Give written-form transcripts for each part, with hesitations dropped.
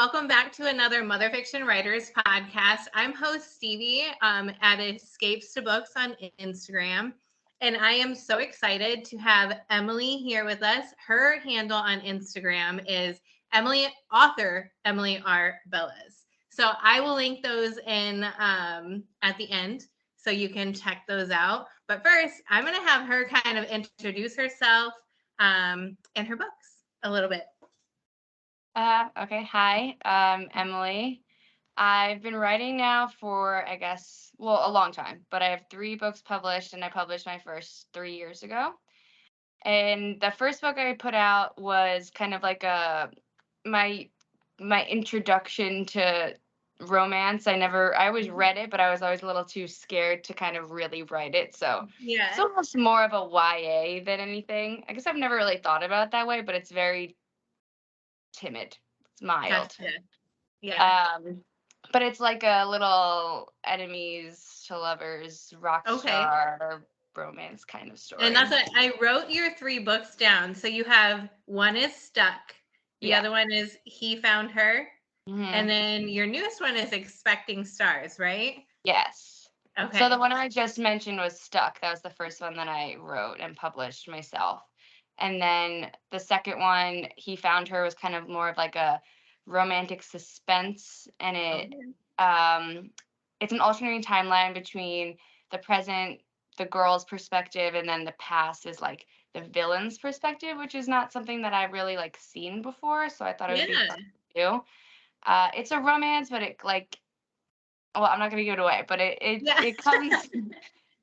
welcome back to another Mother Fiction Writers podcast. I'm host Stevie at Escapes to Books on Instagram, and I am so excited to have Emily here with us. Her handle on Instagram is author Emily R. Bellas. So I will link those in at the end so you can check those out. But first, I'm going to have her kind of introduce herself and her books a little bit. Okay. Hi, Emily. I've been writing now for, a long time, but I have 3 books published, and I published my first 3 years ago. And the first book I put out was kind of like my introduction to romance. I always read it, but I was always a little too scared to kind of really write it. So it's almost more of a YA than anything. I guess I've never really thought about it that way, but it's very timid. It's mild. Gotcha. Yeah. But it's like a little enemies to lovers rock star romance kind of story. And that's what I wrote your 3 books down. So you have one is Stuck. The other one is He Found Her. Mm-hmm. And then your newest one is Expecting Stars, right? Yes. Okay. So the one I just mentioned was Stuck. That was the first one that I wrote and published myself. And then the second one, He Found Her, was kind of more of like a romantic suspense, and it's an alternating timeline between the present, the girl's perspective, and then the past is like the villain's perspective, which is not something that I've really like seen before. So I thought it would be fun to do. It's a romance, but I'm not gonna give it away, but it comes.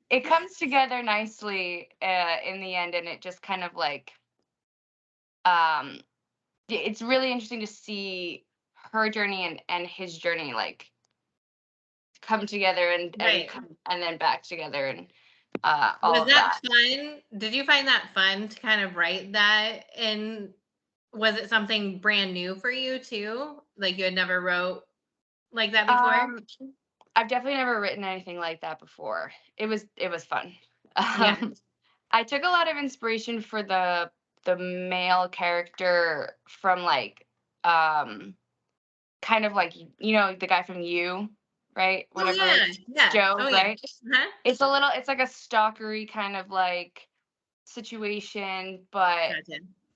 It comes together nicely in the end, and it just kind of like, it's really interesting to see her journey and his journey like come together and then back together, and all was of that. Fun? Did you find that fun to kind of write that? And was it something brand new for you too? Like you had never wrote like that before? I've definitely never written anything like that before. It was fun. I took a lot of inspiration for the male character from like kind of like, the guy from You, right? Joe, right? Uh-huh. It's like a stalkery kind of like situation, but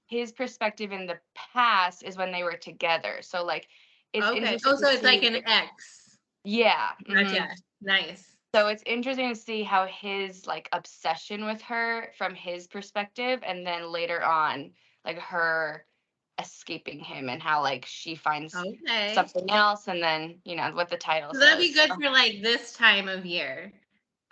his perspective in the past is when they were together. So like it's interesting. So it's like an ex. Yeah. Gotcha. Mm-hmm. Nice. So it's interesting to see how his like obsession with her from his perspective, and then later on, like her escaping him, and how like she finds something else, and then what the title says. That'd be good for like this time of year.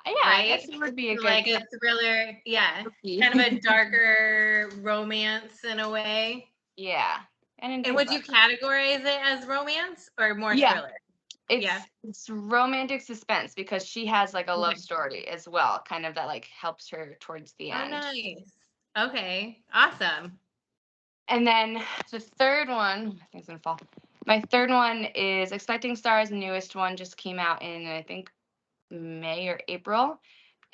Yeah, right? I guess it would be a good, like a thriller, kind of a darker romance in a way. Yeah. And would you categorize it as romance or more thriller? It's romantic suspense, because she has like a love story as well, kind of that like helps her towards the end. Oh, nice. Okay, awesome. And then the third one, I think it's gonna fall. My third one is Expecting Stars. The newest one just came out in, I think, May or April,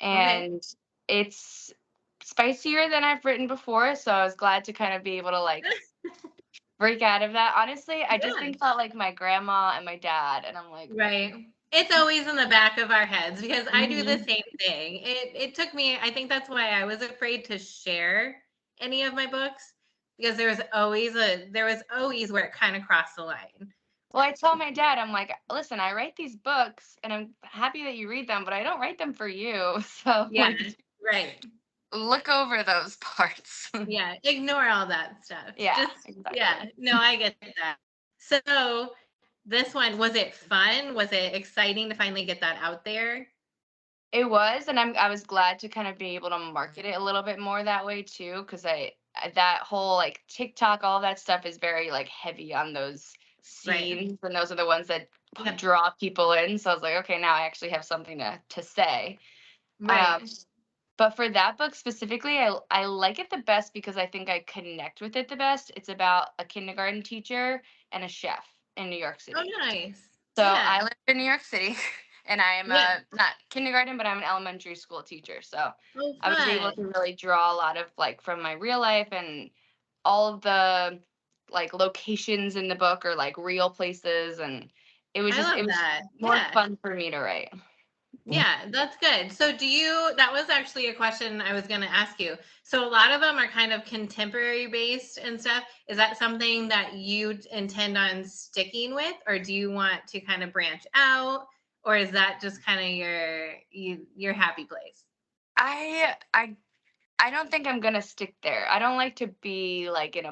and it's spicier than I've written before. So I was glad to kind of be able to like break out of that. Honestly, I just think about like my grandma and my dad, and I'm like, it's always in the back of our heads, because I do the same thing. It took me, I think that's why I was afraid to share any of my books, because there was always where it kind of crossed the line. Well, I told my dad, I'm like, listen, I write these books and I'm happy that you read them, but I don't write them for you. So look over those parts. Ignore all that stuff. Exactly. No, I get that. So this one, was it fun? Was it exciting to finally get that out there? It was, and I was glad to kind of be able to market it a little bit more that way too, because that whole like TikTok, all that stuff is very like heavy on those scenes, and those are the ones that draw people in. So I was like, okay, now I actually have something to say. But for that book specifically, I like it the best because I think I connect with it the best. It's about a kindergarten teacher and a chef in New York City. Oh, nice. So I live in New York City, and I am not kindergarten, but I'm an elementary school teacher. So I was able to really draw a lot of like from my real life and all of the like locations in the book or like real places, and it was I just love that. more Yeah. fun for me to write. Yeah, that's good. So that was actually a question I was going to ask you. So a lot of them are kind of contemporary based and stuff. Is that something that you intend on sticking with, or do you want to kind of branch out, or is that just kind of your happy place? I don't think I'm gonna stick there. I don't like to be like in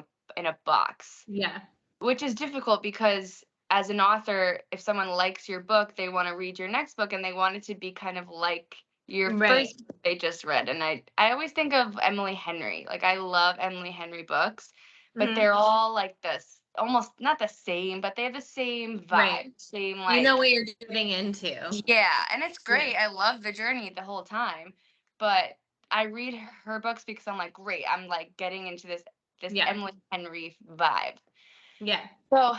a box, Yeah. which is difficult because as an author, if someone likes your book, they want to read your next book and they want it to be kind of like your Right. first book they just read. And I always think of Emily Henry. Like I love Emily Henry books, but Mhm. they're all like this, almost not the same, but they have the same Right. vibe, same You know like, what you're getting into. yeah, and it's Yeah. great. I love the journey the whole time. But I read her books because I'm like, great, I'm like getting into this Yeah. Emily Henry vibe. Yeah. So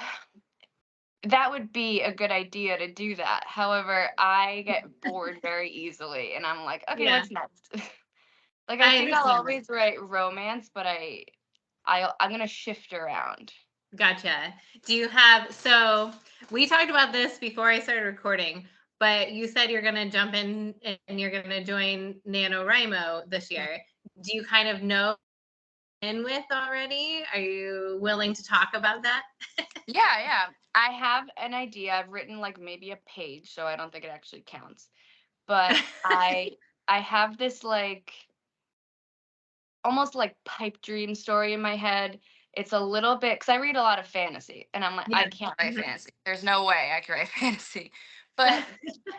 that would be a good idea to do that. However, I get bored very easily and I'm like, okay, Yeah. what's next? Like I I think I'll understand that. always write romance, but I'm gonna shift around. Gotcha. So we talked about this before I started recording, but you said you're going to jump in and you're going to join NaNoWrimo this year. Do you kind of know in with already? Are you willing to talk about that? Yeah, yeah. I have an idea. I've written like maybe a page, so I don't think it actually counts. But I have this like almost like pipe dream story in my head. It's a little bit because I read a lot of fantasy, and I'm like, I Yeah. can't write Mhm. fantasy. There's no way I could write fantasy. But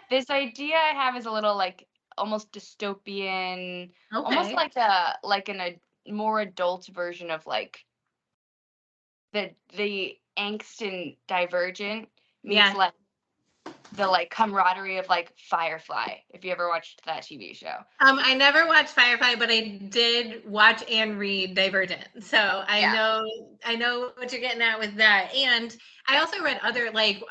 this idea I have is a little like almost dystopian, almost Okay. like a more adult version of like the angst in Divergent meets Yeah. like the like camaraderie of like Firefly. If you ever watched that TV show. I never watched Firefly, but I did watch and read Divergent. So Yeah. I know what you're getting at with that. And I also read other like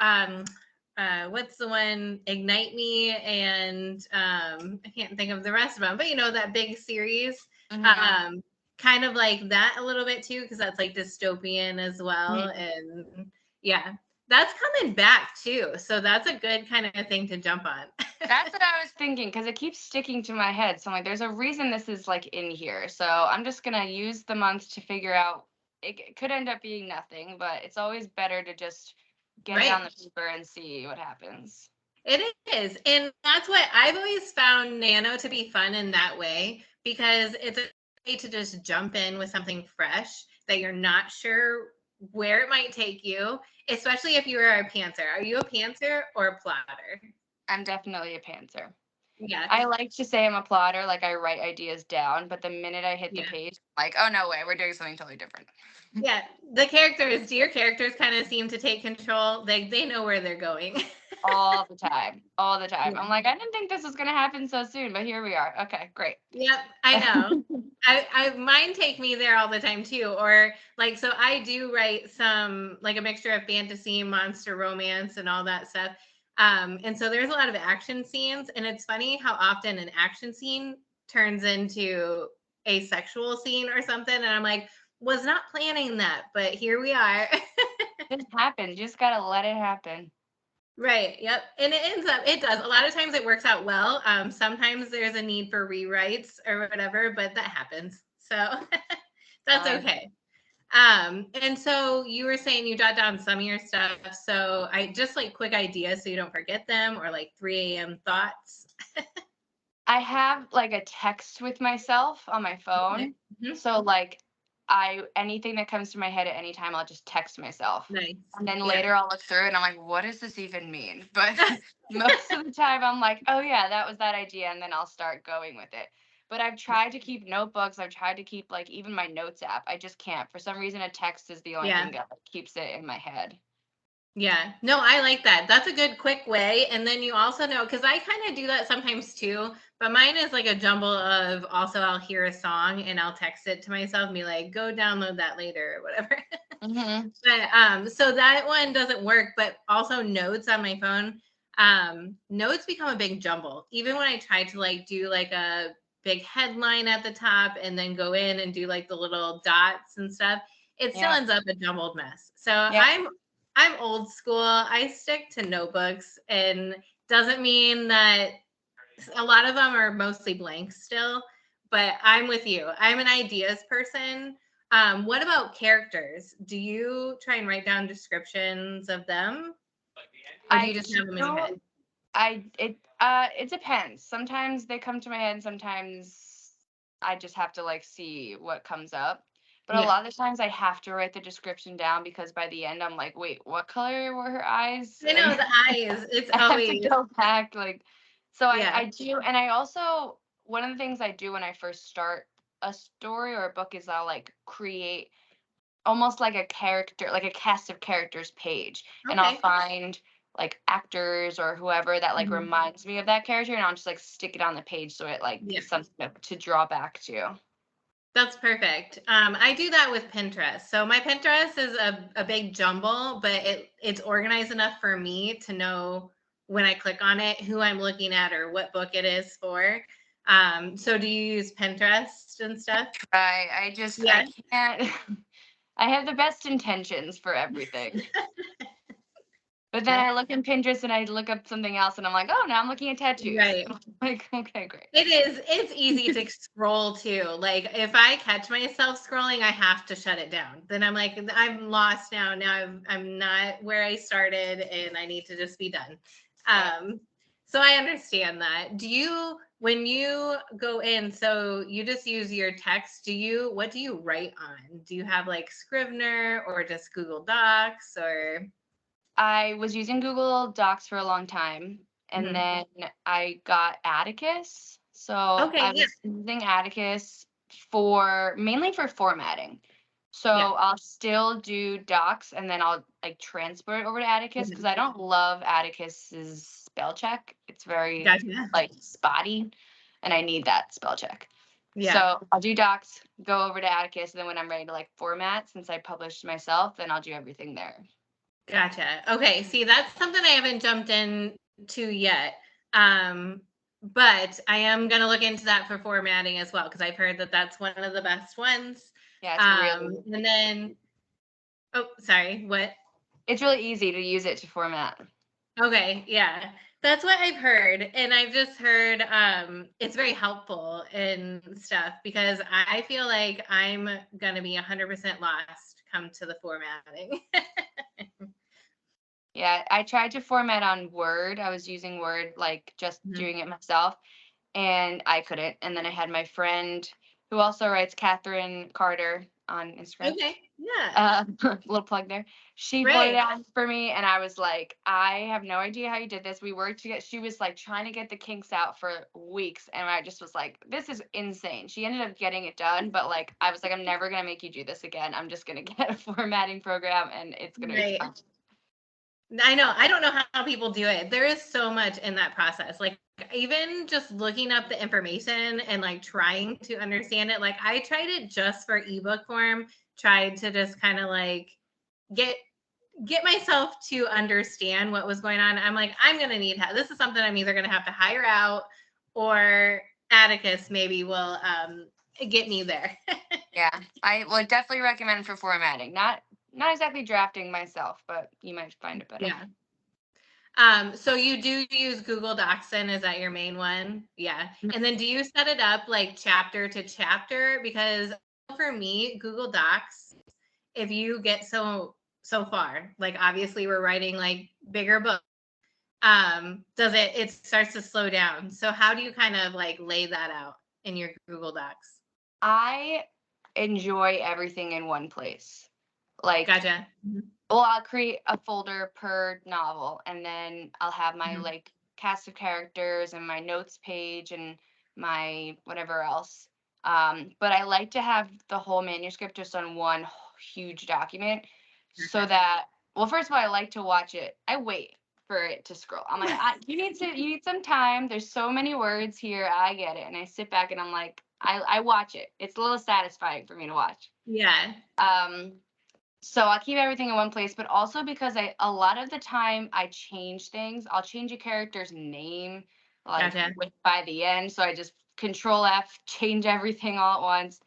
what's the one Ignite Me and I can't think of the rest of them, but you know that big series. Hmm. Um kind of like that a little bit too, because that's like dystopian as well. And yeah, that's coming back too. So that's a good kind of thing to jump on. That's what I was thinking because it keeps sticking to my head. So I'm like, there's a reason this is like in here. So I'm just gonna use the month to figure out. It could end up being nothing, but it's always better to just get it on Right. the paper and see what happens. It is. And that's what I've always found Nano to be fun in that way because it's a way to just jump in with something fresh that you're not sure where it might take you, especially if you are a pantser. Are you a pantser or a plotter? I'm definitely a pantser. Yeah. I like to say I'm a plotter, like I write ideas down, but the minute I hit the Yeah. page, like, oh no way, we're doing something totally different. Yeah. Do your characters kind of seem to take control? They know where they're going. All the time. All the time. Yeah. I'm like, I didn't think this was gonna happen so soon, but here we are. Okay, great. Yep, I know. I mine take me there all the time too. Or like, so I do write some like a mixture of fantasy, monster romance, and all that stuff. And so there's a lot of action scenes, and it's funny how often an action scene turns into a sexual scene or something. And I'm like, was not planning that, but here we are. This happened. You just gotta let it happen. Right. Yep. And it does. A lot of times it works out well. Sometimes there's a need for rewrites or whatever, but that happens. So that's I okay. And so you were saying you jot down some of your stuff. So I just like quick ideas so you don't forget them or like 3 a.m. thoughts. I have like a text with myself on my Okay. phone. Mhm. So like I anything that comes to my head at any time, I'll just text myself. Nice. And then Yeah. later I'll look through it and I'm like, what does this even mean? But most of the time I'm like, oh yeah, that was that idea, and then I'll start going with it. But I've tried to keep notebooks. I've tried to keep like even my notes app. I just can't. For some reason a text is the only Yeah. thing that like, keeps it in my head. Yeah. No, I like that. That's a good quick way. And then you also know, because I kind of do that sometimes too, but mine is like a jumble of also I'll hear a song and I'll text it to myself and be like, go download that later or whatever. Hmm. But so that one doesn't work, but also notes on my phone. Notes become a big jumble. Even when I try to like do like a big headline at the top and then go in and do like the little dots and stuff, it still Yeah. ends up a jumbled mess. So Yep. I'm old school. I stick to notebooks, and doesn't mean that a lot of them are mostly blank still, but I'm with you. I'm an ideas person. What about characters? Do you try and write down descriptions of them, or do I you just have them in your do. head? It depends. Sometimes they come to my head, and sometimes I just have to like see what comes up. But a Yeah, lot of the times I have to write the description down because by the end I'm like, wait, what color were her eyes? I know And the eyes. It's I have to always go back like so yeah. I do, and I also, one of the things I do when I first start a story or a book is I'll like create almost like a character, like a cast of characters page, and I'll Okay. find like actors or whoever that like Mhm. reminds me of that character, and I'll just like stick it on the page so it like Yeah. is something to draw back to. That's perfect. I do that with Pinterest. So my Pinterest is a big jumble, but it's organized enough for me to know when I click on it who I'm looking at or what book it is for. So do you use Pinterest and stuff? I Yeah. can't. I have the best intentions for everything. But then I look in Pinterest and I look up something else and I'm like, oh, now I'm looking at tattoos. Right. Like, okay, great. It is. It's easy to scroll too. Like if I catch myself scrolling, I have to shut it down. Then I'm like, I'm lost now. Now I'm not where I started, and I need to just be done. Yeah. So I understand that. Do you, when you go in, so you just use your text? What do you write on? Do you have like Scrivener or just Google Docs or? I was using Google Docs for a long time, and Mhm. then I got Atticus. So Okay, I yeah, was using Atticus for mainly for formatting. So yeah. I'll still do docs and then I'll like transfer it over to Atticus because Mhm. I don't love Atticus's spell check. It's very Gotcha. like spotty and I need that spell check. Yeah. So I'll do docs, go over to Atticus, and then when I'm ready to like format, since I published myself, then I'll do everything there. Gotcha. Okay. See, that's something I haven't jumped into yet. Um, but I am going to look into that for formatting as well, because I've heard that that's one of the best ones. Yeah, it's really And then, oh, sorry, what? it's really easy to use it to format. Okay. Yeah. That's what I've heard. And I've just heard it's very helpful and stuff, because I feel like I'm going to be 100% lost come to the formatting. Yeah, I tried to format on Word. I was using Word, like just Mhm. doing it myself, and I couldn't. And then I had my friend who also writes, Catherine Carter on Instagram. Okay. Yeah. Little plug there. She put it Right. on for me, and I was like, I have no idea how you did this. We worked together. She was like trying to get the kinks out for weeks, and I just was like, this is insane. She ended up getting it done, but like, I was like, I'm never gonna make you do this again. I'm just gonna get a formatting program, and it's gonna be Right. fun. I know. I don't know how people do it. There is so much in that process. Like even just looking up the information and like trying to understand it. Like I tried it just for ebook form, tried to just kind of like get get myself to understand what was going on. I'm like, I'm gonna need help. This is something I'm either gonna have to hire out, or Atticus maybe will get me there. Yeah, I would definitely recommend for formatting. Not exactly drafting myself, but you might find it better. Yeah. So you do use Google Docs then? Is that your main one? Yeah. And then do you set it up like chapter to chapter? Because for me, Google Docs, if you get so far, like obviously we're writing like bigger books, does it starts to slow down. So how do you kind of like lay that out in your Google Docs? I enjoy everything in one place. Like, Gotcha. well, I'll create a folder per novel, and then I'll have my Mhm. like cast of characters and my notes page and my whatever else. But I like to have the whole manuscript just on one huge document so Gotcha. that, well, first of all, I like to watch it. I wait for it to scroll. I'm like, you need some time. There's so many words here. I get it. And I sit back and I'm like, I watch it. It's a little satisfying for me to watch. Yeah. Um, so I'll keep everything in one place, but also because a lot of the time I change things. I'll change a character's name like Gotcha. by the end. So I just control F, change everything all at once.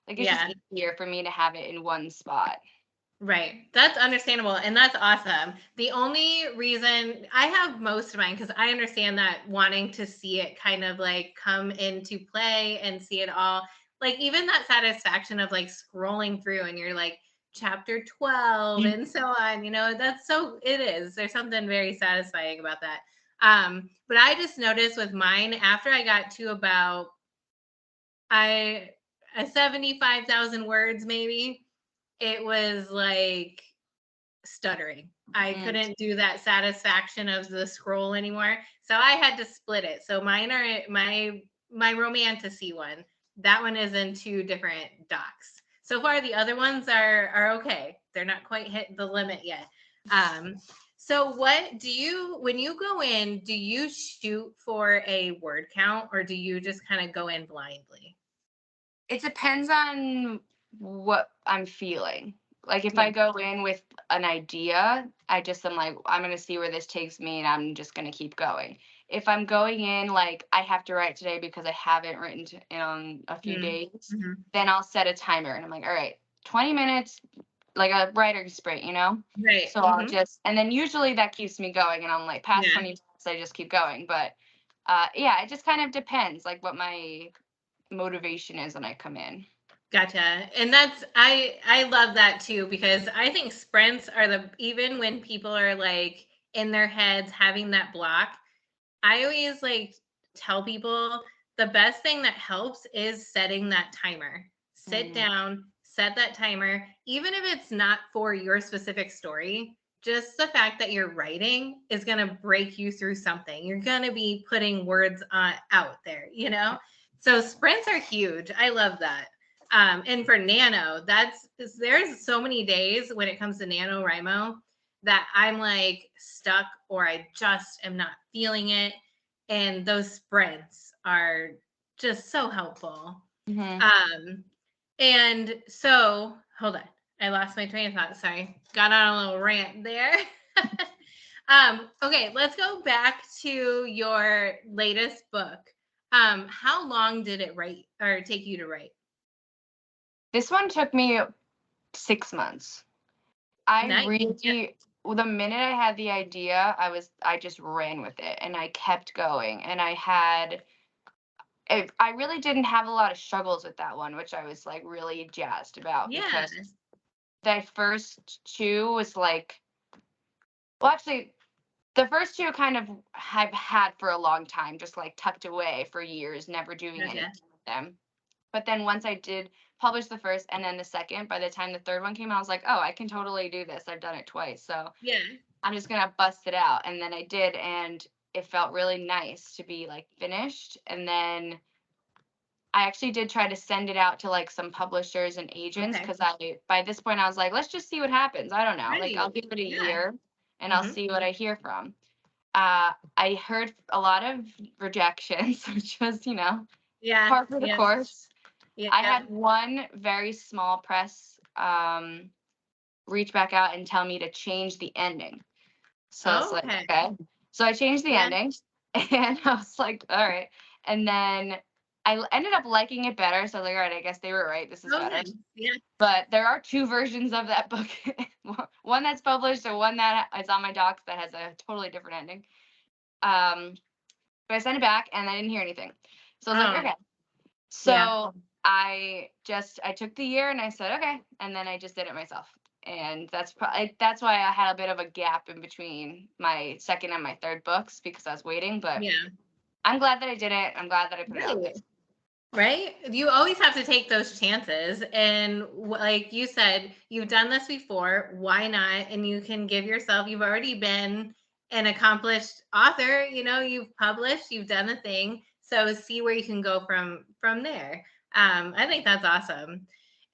Like, it's just Yeah. easier for me to have it in one spot. Right. That's understandable. And that's awesome. The only reason I have most of mine, because I understand that wanting to see it kind of like come into play and see it all, like even that satisfaction of like scrolling through and you're like chapter 12 and so on, that's so it is. There's something very satisfying about that. But I just noticed with mine after I got to about I 75,000 words maybe, it was like stuttering. I couldn't do that satisfaction of the scroll anymore. So I had to split it. So mine are my romantasy one. That one is in two different docs. So far the other ones are okay. They're not quite hit the limit yet. So what do you when you go in, do you shoot for a word count or do you just kind of go in blindly? It depends on what I'm feeling. Like, if Yeah. I go in with an idea, I just am like, I'm gonna see where this takes me, and I'm just gonna keep going. If I'm going in like I have to write today because I haven't written in a few days, Mm-hmm. then I'll set a timer, and I'm like, all right, 20 minutes, like a writer's sprint, Right. So I'll just, and then usually that keeps me going, and I'm like, past Yeah. 20 minutes, I just keep going. But yeah, it just kind of depends, like what my motivation is when I come in. Gotcha. And that's I love that too because I think sprints are the even when people are like in their heads having that block, I always like tell people the best thing that helps is setting that timer. Sit down, set that timer, even if it's not for your specific story. Just the fact that you're writing is going to break you through something. You're going to be putting words out there. So sprints are huge. I love that. And for Nano, there's so many days when it comes to NaNoWrimo that I'm like stuck or I just am not feeling it. And those sprints are just so helpful. And so hold on. I lost my train of thought. Sorry. Got on a little rant there. Okay, let's go back to your latest book. How long did it write or take you to write? This one took me 6 months. I Nice. really, the minute I had the idea, I just ran with it, and I kept going, and I really didn't have a lot of struggles with that one, which I was like really jazzed about Yeah. because the first two was like, well, actually, the first two kind of I've had for a long time, just like tucked away for years, never doing Gotcha. anything with them. But then once I did publish the first and then the second, by the time the third one came out, I was like, oh, I can totally do this. I've done it twice. So Yeah. I'm just going to bust it out. And then I did. And it felt really nice to be like finished. And then I actually did try to send it out to like some publishers and agents Okay. because by this point, I was like, let's just see what happens. I don't know. Like, I'll Right. give it a Yeah. year and I'll Mhm. see what I hear from. I heard a lot of rejections, which was, Yeah. par for the Yes. course. Yeah. I had one very small press reach back out and tell me to change the ending. So it's like, Okay. okay. So I changed the Yeah. ending and I was like, all right. And then I ended up liking it better. So I was like, all right, I guess they were right. This is better. Okay. Yeah. But there are two versions of that book. One that's published and one that is on my docs that has a totally different ending. But I sent it back and I didn't hear anything. So I was like, okay. Yeah. So I took the year and I said, okay. And then I just did it myself. And that's why I had a bit of a gap in between my second and my third books because I was waiting. But Yeah. I'm glad that I did it. I'm glad that I put it out there. Right? You always have to take those chances. And like you said, you've done this before. Why not? And you can give yourself, you've already been an accomplished author, you've published, you've done the thing. So see where you can go from there. I think that's awesome.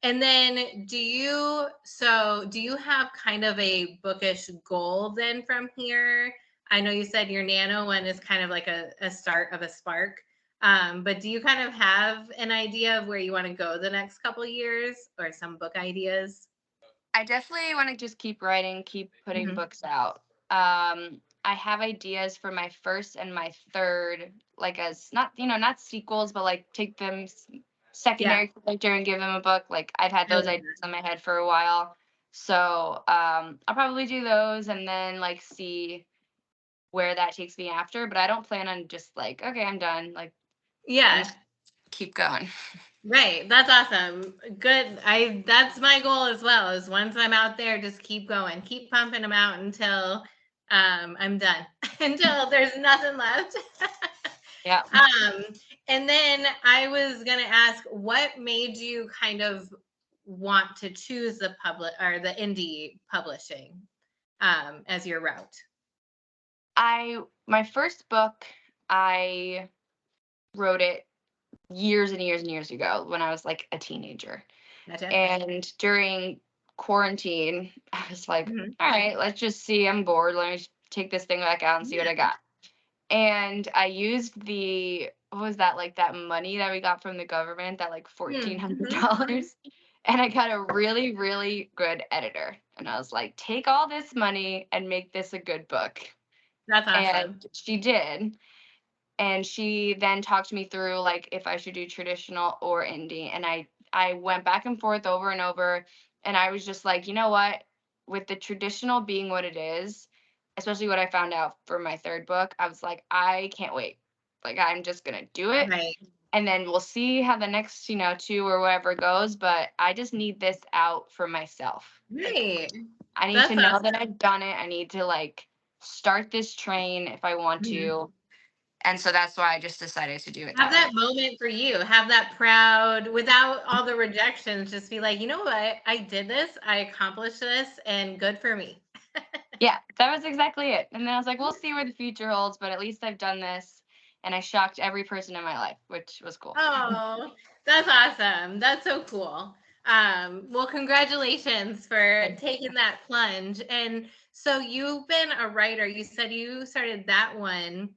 And then do you have kind of a bookish goal then from here? I know you said your Nano one is kind of like a start of a spark. But do you kind of have an idea of where you want to go the next couple years or some book ideas? I definitely want to just keep writing, keep putting Mhm. books out. I have ideas for my first and my third, like as not sequels, but like take them secondary character and give them a book. Like I've had I those love ideas in my head for a while. So I'll probably do those and then like see where that takes me after. But I don't plan on just like, okay, I'm done. Like I'm Yeah. just keep going. Right. That's awesome. Good. That's my goal as well, is once I'm out there, just keep going. Keep pumping them out until I'm done. Until there's nothing left. Yeah. And then I was gonna ask, what made you kind of want to choose the public or the indie publishing as your route? My first book, I wrote it years and years and years ago when I was like a teenager. Gotcha. And during quarantine, I was like, Mhm. all right, let's just see. I'm bored. Let me take this thing back out and see what Yeah. I got. And I used what was that, like that money that we got from the government, that like Mhm. $1,400. And I got a really, really good editor. And I was like, take all this money and make this a good book. That's awesome. And she did. And she then talked me through like if I should do traditional or indie. And I went back and forth over and over. And I was just like, you know what? With the traditional being what it is, especially what I found out for my third book, I was like, I can't wait. Like I'm just gonna do it. Right. And then we'll see how the next, two or whatever goes. But I just need this out for myself. Like Right. I need to That's know that awesome. I've done it. I need to like start this train if I want Mhm. to. And so that's why I just decided to do it Have that that way. moment for you. Have that proud, without all the rejections. Just be like, you know what? I did this. I accomplished this, and good for me. Yeah, that was exactly it. And then I was like, we'll see where the future holds, but at least I've done this. And I shocked every person in my life, which was cool. Oh, that's awesome. That's so cool. Well, congratulations for Thanks. taking that plunge. And so you've been a writer. You said you started that one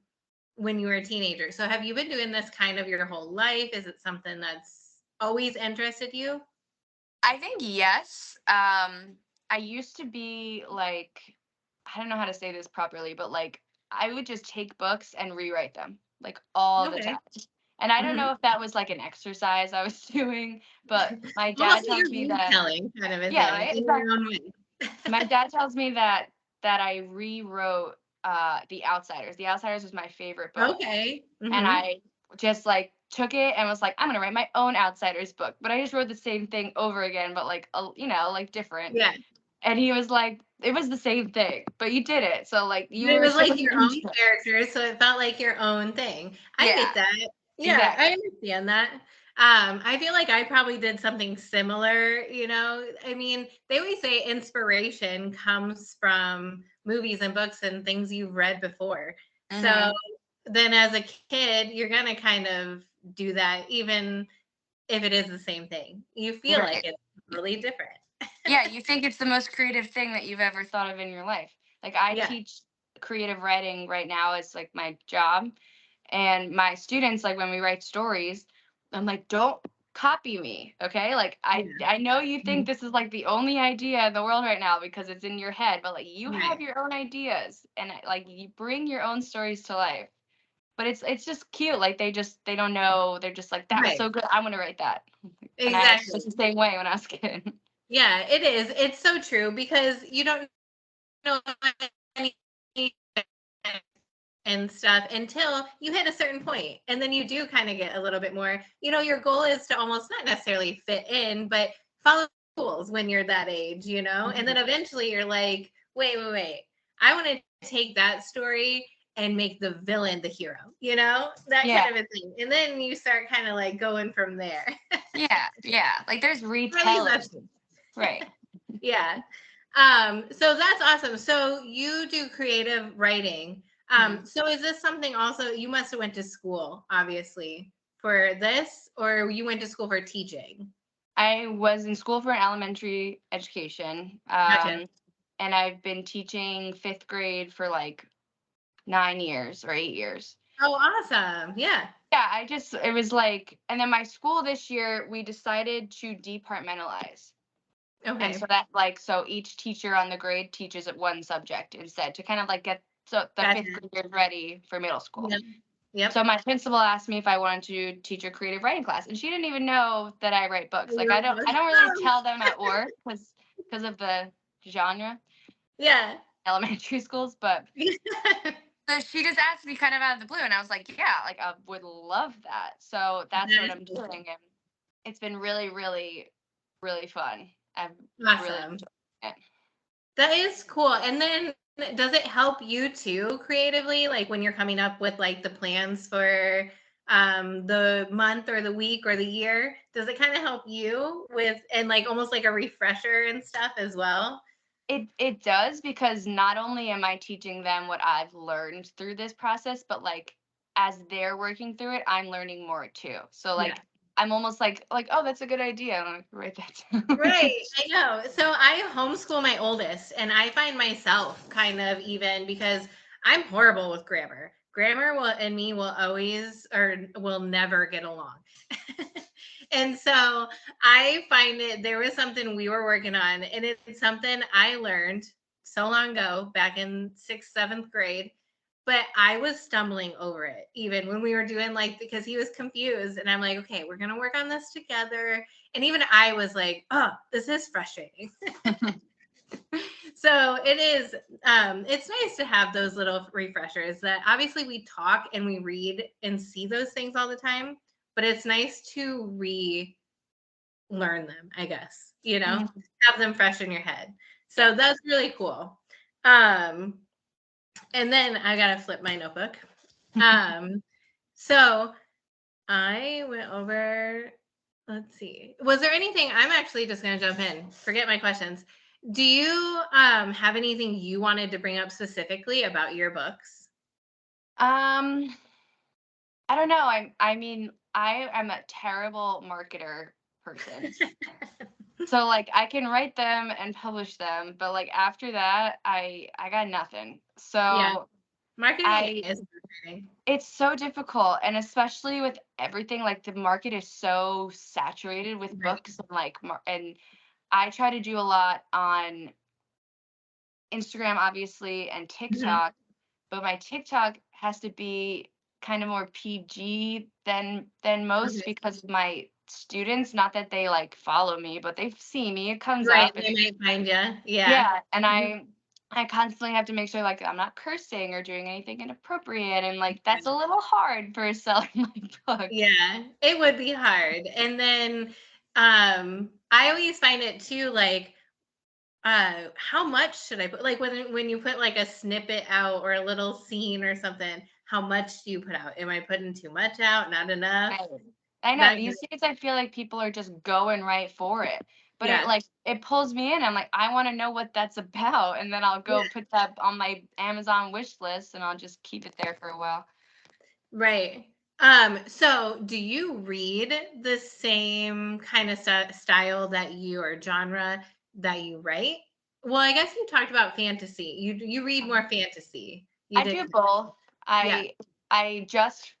when you were a teenager. So have you been doing this kind of your whole life? Is it something that's always interested you? I think yes. I used to be like, I don't know how to say this properly, but like I would just take books and rewrite them like all the Okay. time. And I don't Hmm. know if that was like an exercise I was doing, but my dad Almost like tells you're me that, retelling kind of a yeah, thing right, in your exactly. own way. My dad tells me that I rewrote The Outsiders. The Outsiders was my favorite book. Okay. And Hmm. I just like took it and was like, I'm gonna write my own Outsiders book. But I just wrote the same thing over again, but like like different. Yeah. And he was like, it was the same thing, but you did it. So like But it was it like was your own interesting. character, so it felt like your own thing. I Yeah, get that. Yeah, I exactly. understand that. I feel like I probably did something similar, you know. I mean, they always say inspiration comes from movies and books and things you've read before. So Hmm. then as a kid, you're gonna kind of do that, even if it is the same thing. You feel like Right. it's really different. Yeah, you think it's the most creative thing that you've ever thought of in your life. Like I Yeah. teach creative writing right now as like my job. And my students, like when we write stories, I'm like, don't copy me. Okay. Like Yeah. I know you think Mhm. this is like the only idea in the world right now because it's in your head, but like you have Right. your own ideas and like you bring your own stories to life. But it's just cute. Like they don't know. They're just like, that was Right. so good. I want to write that. And I was Exactly. the same way when I was a kid. Yeah, it is. It's so true because you don't know any and stuff until you hit a certain point. And then you do kind of get a little bit more, your goal is to almost not necessarily fit in, but follow rules when you're that age, and then Mhm. eventually you're like, wait. I want to take that story and make the villain the hero, that Yeah. kind of a thing. And then you start kind of like going from there. Yeah. Yeah. Like there's Or at least retelling. that's Right. yeah. So that's awesome. So you do creative writing. Mhm. So is this something also you must have went to school, obviously, for this, or you went to school for teaching? I was in school for an elementary education, Gotcha. and I've been teaching fifth grade for like 9 years or 8 years. Oh, awesome. Yeah. Yeah, it was like, and then my school this year, we decided to departmentalize. And so Okay. that like, so each teacher on the grade teaches at one subject instead to kind of like get so the fifth Gotcha. graders ready for middle school. Yeah. Yep. So my principal asked me if I wanted to teach a creative writing class, and she didn't even know that I write books. Like I don't really tell them at work because of the genre, Yeah. elementary schools, but so she just asked me kind of out of the blue, and I was like, yeah, like I would love that. So that's what I'm doing, and it's been really, really, really fun. I've really Awesome. enjoyed it. That is cool. And then does it help you too creatively? Like when you're coming up with like the plans for the month or the week or the year, does it kind of help you with and like almost like a refresher and stuff as well? It does, because not only am I teaching them what I've learned through this process, but like as they're working through it, I'm learning more too. So Yeah. like I'm almost like, oh, that's a good idea. I'm like, write that down. Right, I know. So I homeschool my oldest, and I find myself kind of even because I'm horrible with grammar. Grammar will and me will always or will never get along. And so I find it there was something we were working on, and it's something I learned so long ago, back in sixth, seventh grade. But I was stumbling over it even when we were doing like because he was confused, and I'm like, okay, we're gonna work on this together. And even I was like, oh, this is frustrating. So it is, it's nice to have those little refreshers that obviously we talk and we read and see those things all the time, but it's nice to relearn them, I guess, have them fresh in your head. So that's really cool. Um, and then I got to flip my notebook. So I went over, let's see. Was there anything, I'm actually just going to jump in, forget my questions. Do you have anything you wanted to bring up specifically about your books? I don't know. I mean, I am a terrible marketer person. So like I can write them and publish them, but like after that, I got nothing. Yeah, So marketing I is marketing. it's so difficult, and especially with everything, like the market is so saturated with Right. books and like and I try to do a lot on Instagram obviously and Mhm. TikTok, but my TikTok has to be kind of more PG than most Okay. because of my students, not that they like follow me, but they see me, it comes Right, up. they might find you. Yeah. Yeah, and Mhm. I constantly have to make sure like I'm not cursing or doing anything inappropriate, and like that's a little hard for selling my book. Yeah, it would be hard. And then I always find it too like how much should I put like when you put like a snippet out or a little scene or something, how much do you put out? Am I putting too much out, not enough? Right. I know That these days I feel like people are just going right for it. But it yeah. like it pulls me in. I'm like, I want to know what that's about. And then I'll Yeah, go put that on my Amazon wish list and I'll just keep it there for a while. right. So do you read the same kind of style that you or genre that you write? Well, I guess you talked about fantasy. You read more fantasy. You I did. do both. Yeah. I just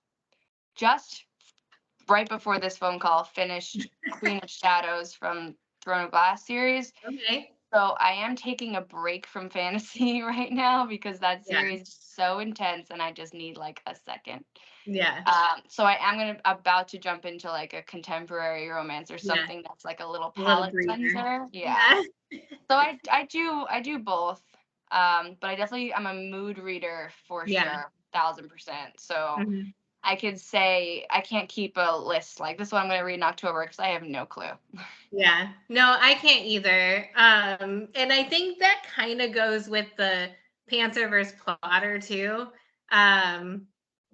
right before this phone call finished Queen of Shadows from Throne of Glass series. Okay. So I am taking a break from fantasy right now because that Yeah. series is so intense and I just need like a second. Yeah. So I am about to jump into like a contemporary romance or Yeah. something that's like a little A little palette breather. cleanser. Yeah. Yeah. So I do both. But I definitely I'm a mood reader for Yeah. sure, 1000%. So Mhm. I could say I can't keep a list like this is what I'm going to read in October because I have no clue. Yeah. No, I can't either. And I think that kind of goes with the pantser versus plotter too. Um,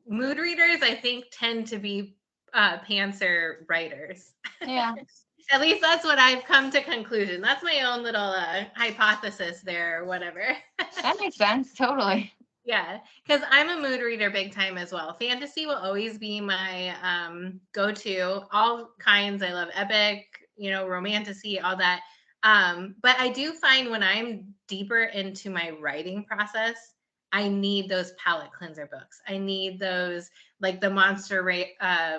Mood readers, I think, tend to be pantser writers. Yeah, At least that's what I've come to conclusion. That's my own little hypothesis there or whatever. that makes sense. Totally. Yeah, because I'm a mood reader big time as well. Fantasy will always be my go-to. All kinds. I love epic, romantasy, all that. But I do find when I'm deeper into my writing process, I need those palate cleanser books. I need those like the monster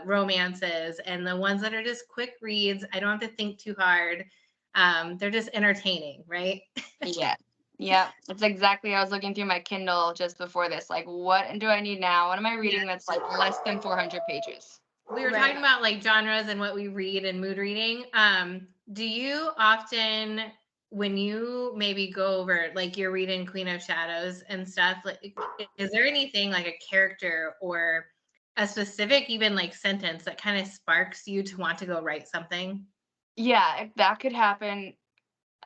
romances and the ones that are just quick reads. I don't have to think too hard. They're just entertaining, right? Yeah. Yeah, it's exactly. I was looking through my Kindle just before this. Like, what do I need now? What am I Yeah. reading that's like less than 400 pages? We were talking about like genres and what we read and mood reading. Do you often, when you maybe go over, like you're reading Queen of Shadows and stuff, like is there anything like a character or a specific even like sentence that kind of sparks you to want to go write something? Yeah, if that could happen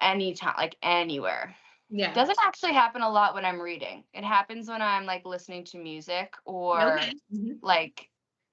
anytime, like anywhere. Yeah. Doesn't actually happen a lot when I'm reading. It happens when I'm like listening to music or Okay. Mhm. like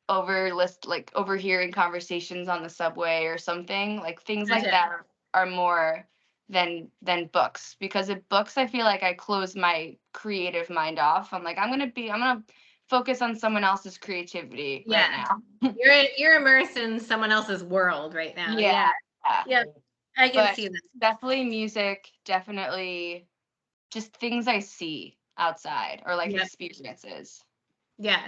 like overhearing conversations on the subway or something. Like things like Gotcha. that are more than books, because in books I feel like I close my creative mind off. I'm gonna focus on someone else's creativity Yeah. right now. You're immersed in someone else's world right now. Yeah. Yeah, yeah. Yep. I can But see that. definitely music, definitely just things I see outside or like Yep. experiences. Yeah.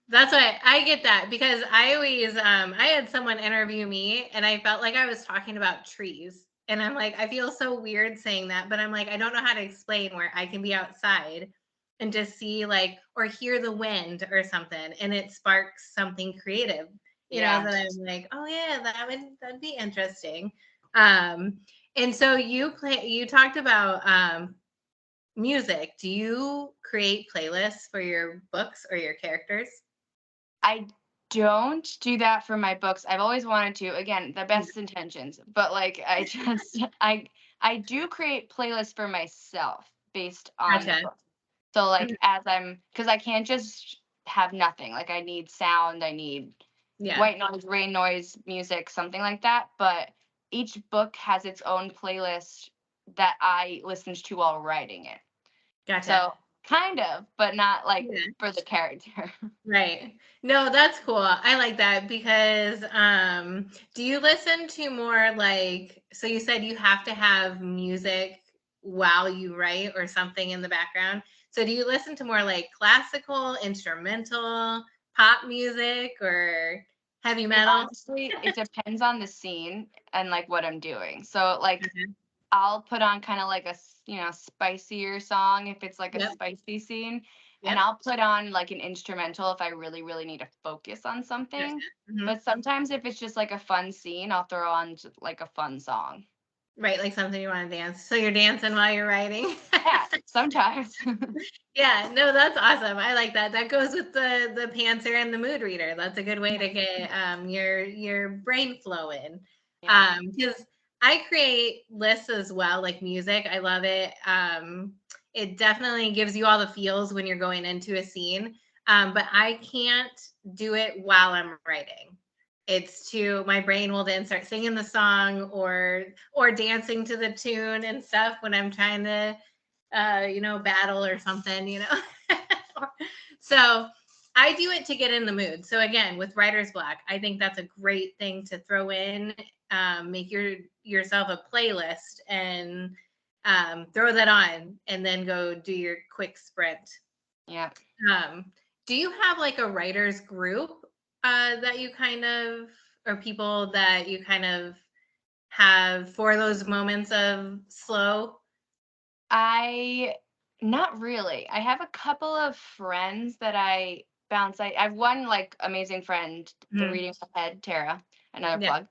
That's why I get that because I always I had someone interview me and I felt like I was talking about trees. And I'm like, I feel so weird saying that, but I'm like, I don't know how to explain where I can be outside and just see like or hear the wind or something and it sparks something creative, Yeah. that I'm like, oh yeah, that'd be interesting. Um and so you talked about music. Do you create playlists for your books or your characters? I don't do that for my books. I've always wanted to. Again, the Yeah. best intentions, but like I just I do create playlists for myself based on the Gotcha. book. So Mhm. like as I'm because I can't just have nothing. Like I need sound, I need Yeah. white noise, rain noise, music, something like that. But each book has its own playlist that I listened to while writing it. Gotcha. So kind of, but not like Yeah. for the character. Right. No, that's cool. I like that because do you listen to more like so you said you have to have music while you write or something in the background. So do you listen to more like classical, instrumental, pop music or heavy It metal? honestly, it depends on the scene and like what I'm doing. So like Mhm. I'll put on kind of like spicier song if it's like a Yep. spicy scene, and Yep. I'll put on like an instrumental if I really really need to focus on Gotcha. something. Mhm. But sometimes if it's just like a fun scene, I'll throw on like a fun song. Right, like something you wanna dance. So you're dancing while you're writing? Yeah, sometimes. Yeah, no, that's awesome. I like that. That goes with the pantser and the mood reader. That's a good way to get, your brain flowing. Yeah. Because I create lists as well, like music. I love it. It definitely gives you all the feels when you're going into a scene, but I can't do it while I'm writing. It's too my brain will then start singing the song or dancing to the tune and stuff when I'm trying to battle or something, So I do it to get in the mood. So again, with writer's block, I think that's a great thing to throw in. Make yourself a playlist and throw that on, and then go do your quick sprint. Yeah. Um, do you have like a writers group that you kind of, or people that you kind of have for those moments of slow? I Not really. I have a couple of friends that I bounce. I've one like amazing friend, the Mhm. reading head, Tara, another Yeah.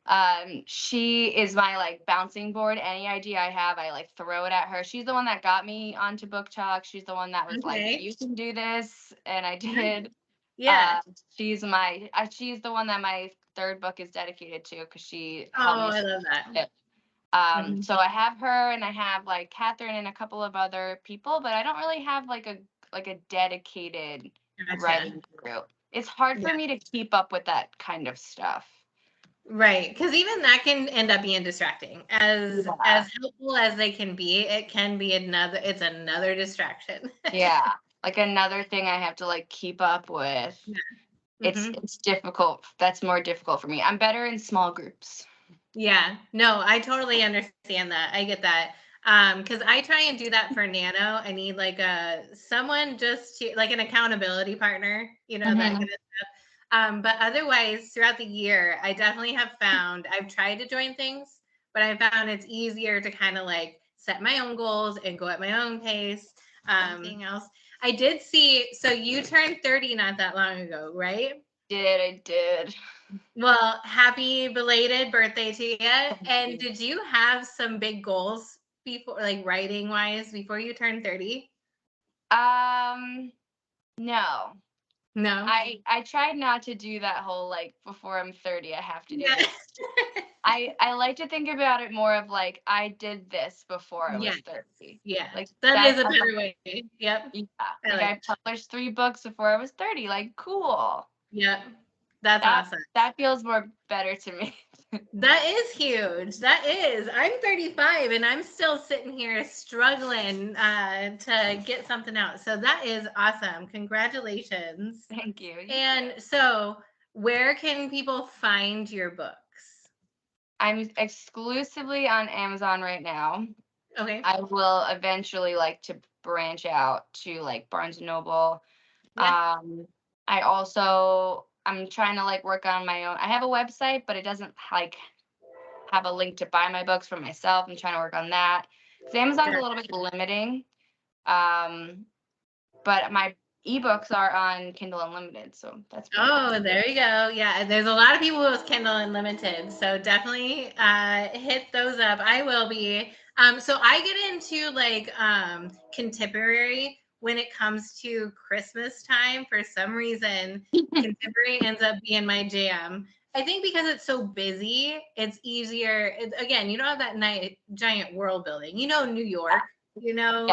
plug. She is my like bouncing board. Any idea I have, I like throw it at her. She's the one that got me onto book talk. She's the one that was like, Okay. "You can do this," and I Nice. did. Yeah. She's the one that my third book is dedicated to because she helped Oh, me. I love that. Mhm. So I have her and I have like Catherine and a couple of other people, but I don't really have like a dedicated Gotcha. writing group. It's hard Yeah. for me to keep up with that kind of stuff. Right. Because even that can end up being distracting. As Yeah. helpful as they can be, it can be it's another distraction. Yeah. Like another thing I have to like keep up with. Yeah. Mhm. It's difficult. That's more difficult for me. I'm better in small groups. Yeah. No, I totally understand that. I get that. Because I try and do that for Nano. I need like a someone just to like an accountability partner, that kind Hmm. of stuff. But otherwise, throughout the year, I definitely have found I've tried to join things, but I found it's easier to kind of like set my own goals and go at my own pace. Anything else? I did see, so you turned 30 not that long ago, right? I did. Well, happy belated birthday to you. And did you have some big goals before, like writing wise, before you turned 30? No. No. I tried not to do that whole like before I'm 30 I have to do Yeah. this. I like to think about it more of like I did this before I was Yes. 30. Yeah. Like That is a better way. Yep. Yeah. I Like like I it. published 3 books before I was 30. Like cool. Yep. That's That awesome. that feels more better to me. That is huge. That is. I'm 35 and I'm still sitting here struggling to get something out. So that is awesome. Congratulations. Thank you. And so, where can people find your books? I'm exclusively on Amazon right now. Okay. I will eventually like to branch out to like Barnes and Noble. Yeah. I'm trying to like work on my own. I have a website, but it doesn't like have a link to buy my books for myself. I'm trying to work on that. Because Amazon's a little bit limiting. But my ebooks are on Kindle Unlimited, so that's pretty Oh, cool. there you go. Yeah, there's a lot of people with Kindle Unlimited, so definitely hit those up. I will be. So I get into like contemporary when it comes to Christmas time. For some reason, contemporary ends up being my jam. I think because it's so busy, it's easier. Again, you don't have that giant world building. You know, New York. You know,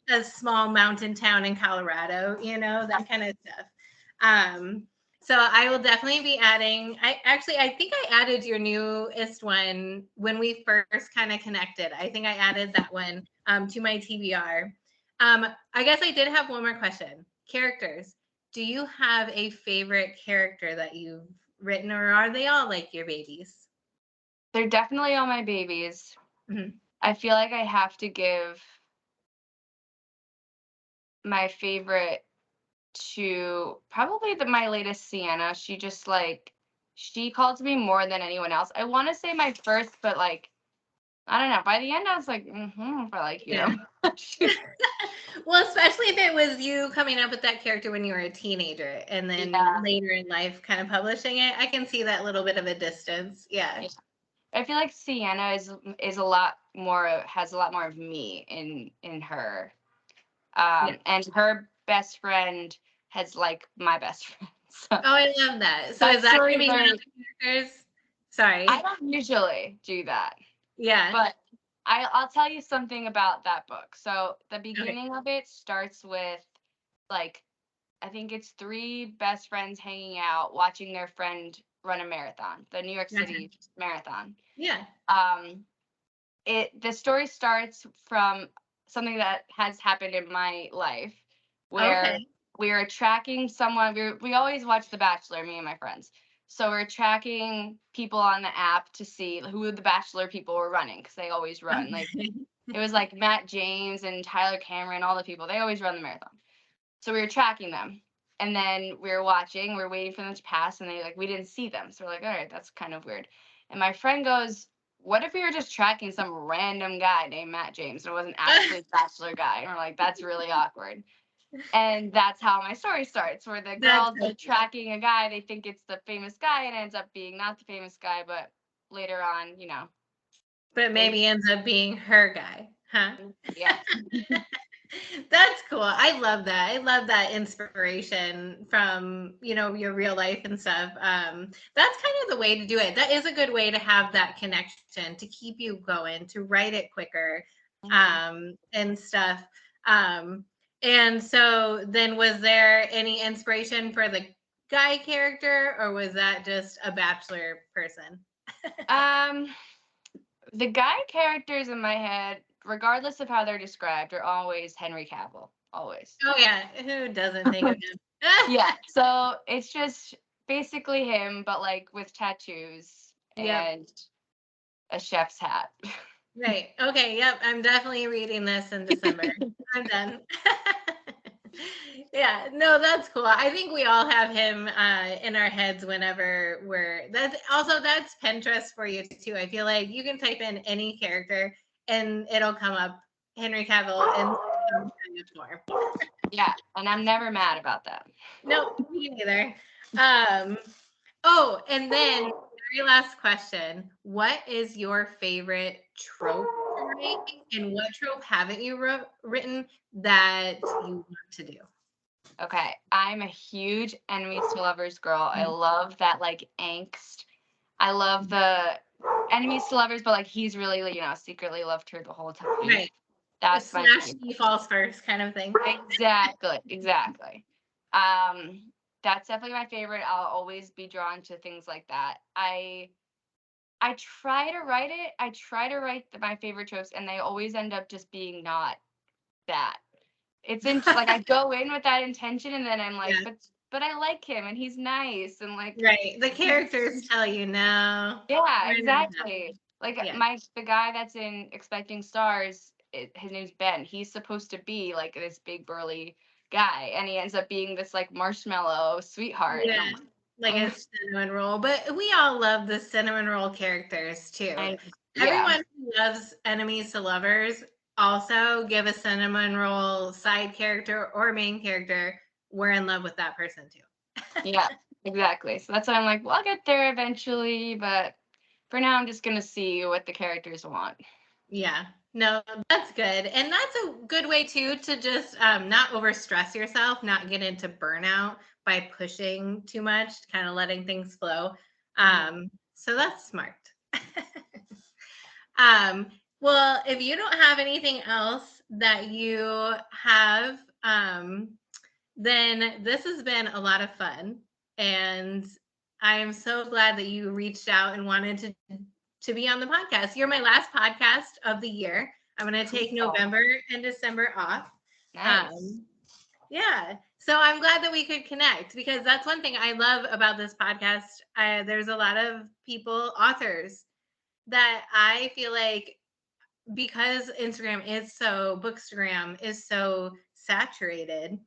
a small mountain town in Colorado. You know, that kind of stuff. So I will definitely be adding. I think I added your newest one when we first kind of connected. I think I added that one to my TBR. I guess I did have one more question. Characters. Do you have a favorite character that you've written, or are they all like your babies? They're definitely all my babies. Mhm. I feel like I have to give my favorite to probably my latest Sienna. She called to me more than anyone else. I want to say my first, but like I don't know. By the end, I was like, for like you know. Well, especially if it was you coming up with that character when you were a teenager and then later in life kind of publishing it, I can see that little bit of a distance. Yeah. I feel like Sienna is a lot more has a lot more of me in her. And her best friend has like my best friend. So Oh, I love that. So is that going to be one of the characters? Sorry. I don't usually do that. Yeah. But I'll tell you something about that book. So the beginning of it starts with like I think it's 3 best friends hanging out watching their friend run a marathon, the New York City Marathon. Yeah. The story starts from something that has happened in my life where we are tracking someone. We always watch The Bachelor, me and my friends. So we're tracking people on the app to see who the Bachelor people were running because they always run. Like it was like Matt James and Tyler Cameron, all the people. They always run the marathon. So we were tracking them. And then we were watching, we were waiting for them to pass, and we didn't see them. So we're like, all right, that's kind of weird. And my friend goes, what if we were just tracking some random guy named Matt James and it wasn't actually a Bachelor guy? And we're like, that's really awkward. And that's how my story starts, where the girls are tracking a guy, they think it's the famous guy, and it ends up being not the famous guy, but later on, But maybe ends up being her guy, huh? Yeah. That's cool. I love that. I love that inspiration from, your real life and stuff. That's kind of the way to do it. That is a good way to have that connection, to keep you going, to write it quicker, and stuff. And so then was there any inspiration for the guy character, or was that just a Bachelor person? The guy characters in my head, regardless of how they're described, are always Henry Cavill. Always. Oh yeah, who doesn't think of him? Yeah, so it's just basically him, but like with tattoos and a chef's hat. Right. Okay. Yep. I'm definitely reading this in December. I'm done. Yeah. No, that's cool. I think we all have him in our heads whenever that's Pinterest for you too. I feel like you can type in any character and it'll come up Henry Cavill in some kind of form. Yeah, and I'm never mad about that. No, me neither. Oh, and then very last question. What is your favorite trope to write? And what trope haven't you written that you want to do? Okay, I'm a huge enemies to lovers girl. I love that like angst. I love the enemies to lovers, but like he's really, secretly loved her the whole time. Right. That's my Smash favorite. he falls first kind of thing. Exactly. That's definitely my favorite. I'll always be drawn to things like that. I try to write it. I try to write my favorite tropes, and they always end up just being not that. It's like I go in with that intention, and then I'm like, Yeah. but I like him, and he's nice, and like, Right. The characters tell you no. yeah, We're not exactly. Like Yeah. the guy that's in Expecting Stars, his name's Ben. He's supposed to be like this big burly guy, and he ends up being this like marshmallow sweetheart. And Yeah. I'm Like a cinnamon roll. But we all love the cinnamon roll characters too. and yeah, Everyone who loves enemies to lovers also give a cinnamon roll side character or main character. We're in love with that person too. yeah, exactly. So that's why I'm like, well, I'll get there eventually, but for now, I'm just gonna see what the characters want. Yeah. No, that's good. And that's a good way too to just not overstress yourself, not get into burnout by pushing too much, kind of letting things flow. So that's smart. um, well, if you don't have anything else that you have, then this has been a lot of fun. And I am so glad that you reached out and wanted to be on the podcast. You're my last podcast of the year. I'm going to take November and December off. Nice. Yeah. So I'm glad that we could connect because that's one thing I love about this podcast. There's a lot of people, authors, that I feel like because Instagram is so, Bookstagram is so saturated,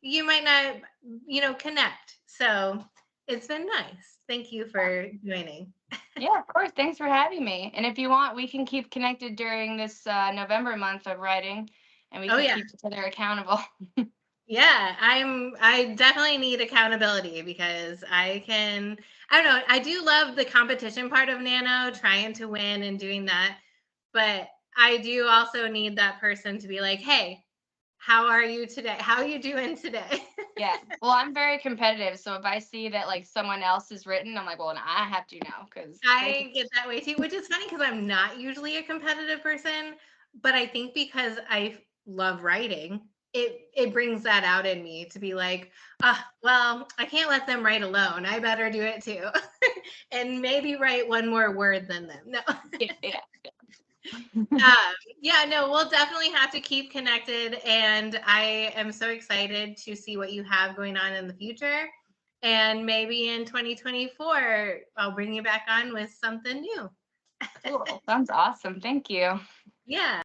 you might not, connect. So it's been nice. Thank you for joining. Yeah, of course. Thanks for having me. And if you want, we can keep connected during this November month of writing, and we Oh can yeah. keep each other accountable. Yeah, I definitely need accountability because I don't know, I do love the competition part of Nano, trying to win and doing that. But I do also need that person to be like, "Hey, how are you today? How are you doing today?" Yeah. Well, I'm very competitive, so if I see that like someone else is written, I'm like, well, then I have to know because I get that way too, which is funny because I'm not usually a competitive person, but I think because I love writing, it brings that out in me to be like, well, I can't let them write alone. I better do it too, and maybe write one more word than them. No. yeah. Yeah, no, we'll definitely have to keep connected, and I am so excited to see what you have going on in the future. And maybe in 2024, I'll bring you back on with something new. Cool. Sounds awesome. Thank you. Yeah.